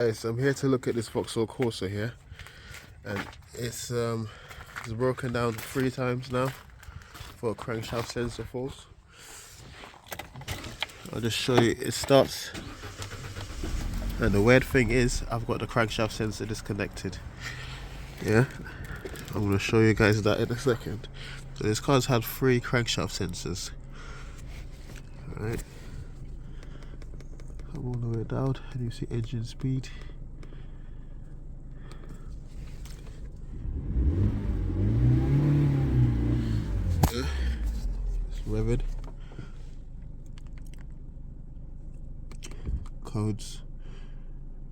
Guys, I'm here to look at this Vauxhall Corsa here, and it's broken down 3 times now for crankshaft sensor faults. I'll just show you. It starts, and the weird thing is I've got the crankshaft sensor disconnected. Yeah, I'm going to show you guys that in a second. So this car's had 3 crankshaft sensors. Alright, I'm all the way down and you see engine speed. It's revving. Codes,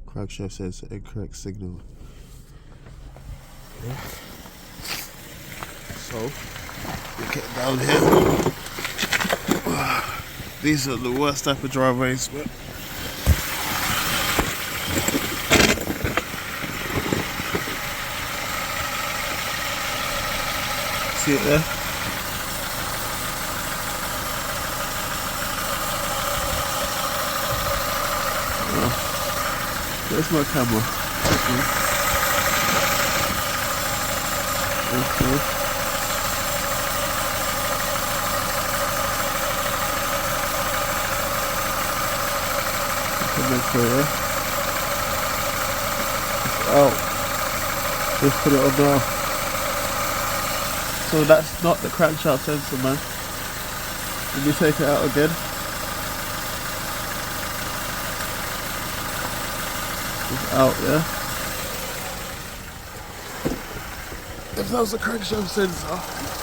crankshaft sensor, incorrect signal. Yeah. So we get down here. These are the worst type of driveways, but see it there? Oh. Where's my camera? Okay. Clear. Oh, just put it on now. So that's not the crankshaft sensor, man. Let me take it out again. It's out, yeah. If that was the crankshaft sensor,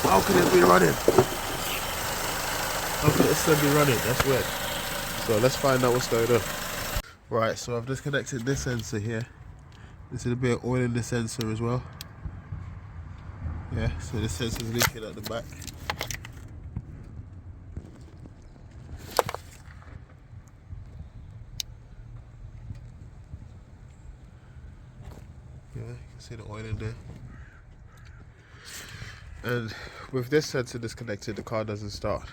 how can it be running? How can it still be running? That's weird. So let's find out what's going on. Right, so I've disconnected this sensor here. There's a bit of oil in the sensor as well. Yeah, so the sensor's leaking at the back. Yeah, you can see the oil in there. And with this sensor disconnected, the car doesn't start.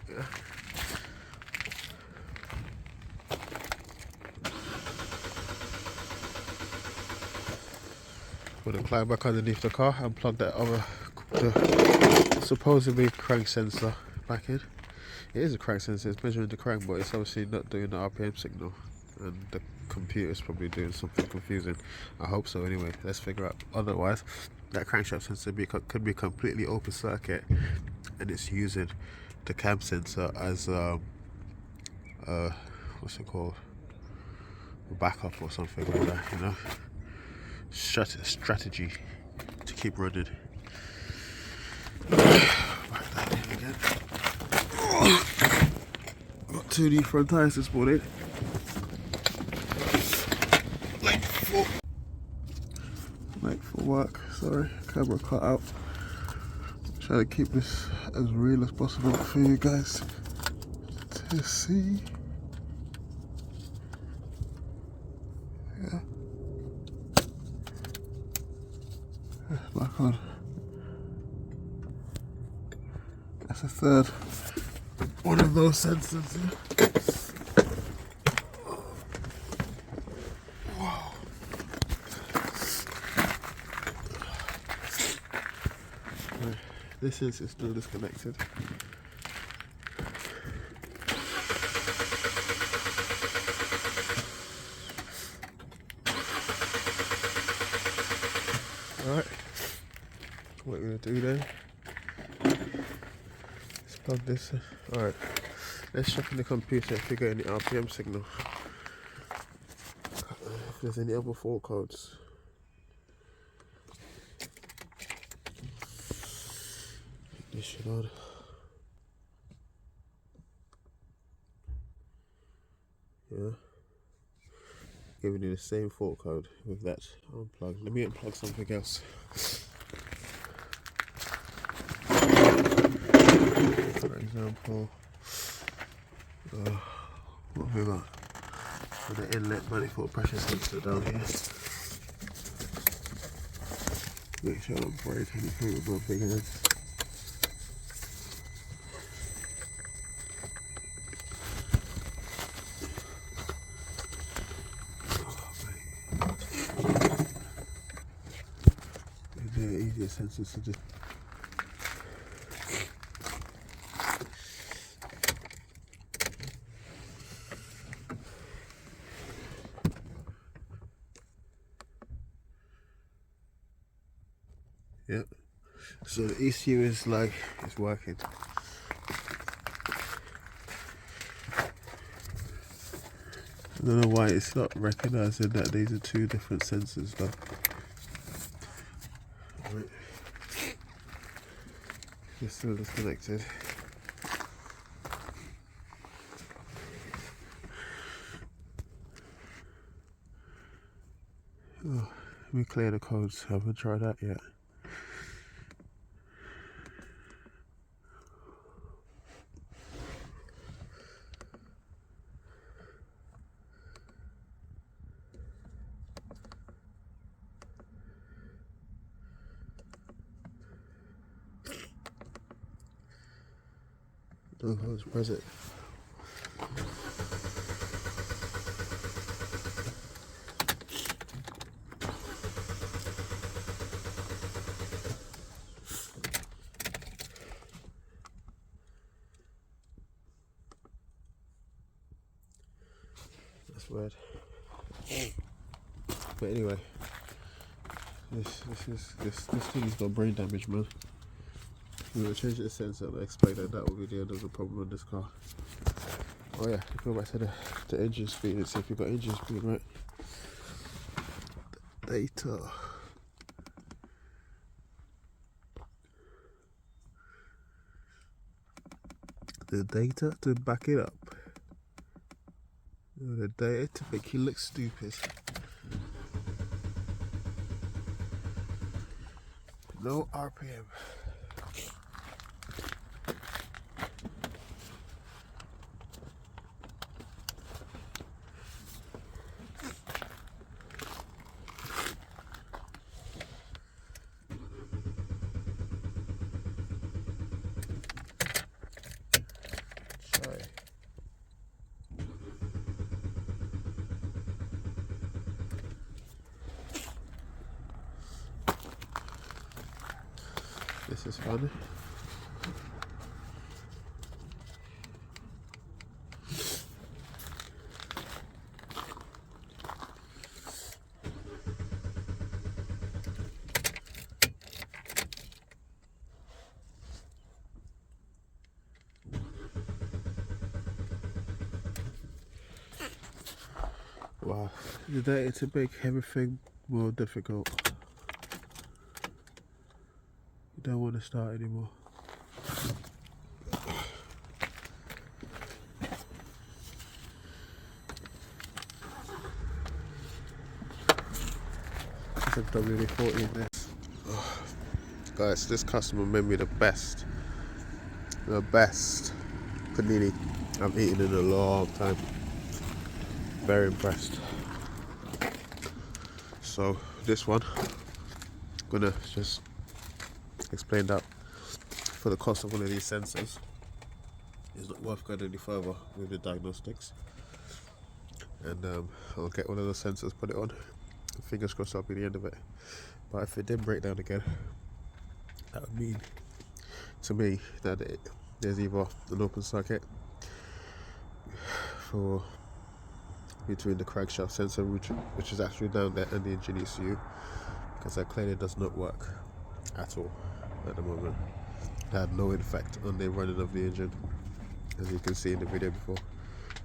Yeah. I'm gonna climb back underneath the car and plug that other, the supposedly crank sensor back in. It is a crank sensor, it's measuring the crank, but it's obviously not doing the RPM signal. And the computer's probably doing something confusing. I hope so anyway, let's figure out. Otherwise, that crankshaft sensor could be completely open circuit and it's using the cam sensor as what's it called? A backup or something like that, you know? Strategy to keep running. Back down here again. Got 2 new front tyres this morning. Late for work, sorry, camera cut out. Trying to keep this as real as possible for you guys to see. Yeah. Back on. That's a third one of those sensors here. Wow. This sensor is still disconnected. Alright, what we're going to do then, let's plug this in. Alright, let's check in the computer if we get any RPM signal. If there's any other fault codes. Ignition on. Yeah. Giving you the same fault code with that unplugged. Let me unplug something else. For example, what have we got? For the inlet manifold pressure sensor down here. Make sure I don't break anything with my big hands. sensors to do. Yep. So the ECU is like, it's working. I don't know why it's not recognizing that these are two different sensors though. Right. It's still disconnected. Oh, let me clear the codes. I haven't tried that yet. Oh, let's press it. That's weird. But anyway, this thing's got brain damage, man. We're gonna change the sensor and I explain that will be the end of the problem on this car. Oh yeah, go back to the engine speed and see if you've got engine speed right. Data. The data to back it up. The data to make you look stupid. No RPM. Sorry. This is fun. Wow, the data to make everything more difficult. You don't want to start anymore. It's a WD-40 in this. Oh, guys, this customer made me the best panini I've eaten in a long time. Very impressed. So this one, I'm gonna just explain that for the cost of one of these sensors, it's not worth going any further with the diagnostics. And I'll get one of those sensors, put it on. Fingers crossed that'll be the end of it. But if it did break down again, that would mean to me that there's either an open circuit for between the crankshaft sensor, which is actually down there, and the engine ECU, because that clearly does not work at all at the moment. It had no effect on the running of the engine, as you can see in the video before,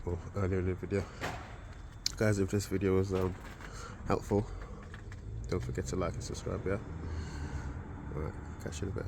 or earlier in the video. Guys, if this video was helpful, don't forget to like and subscribe, yeah? Alright, catch you in a bit.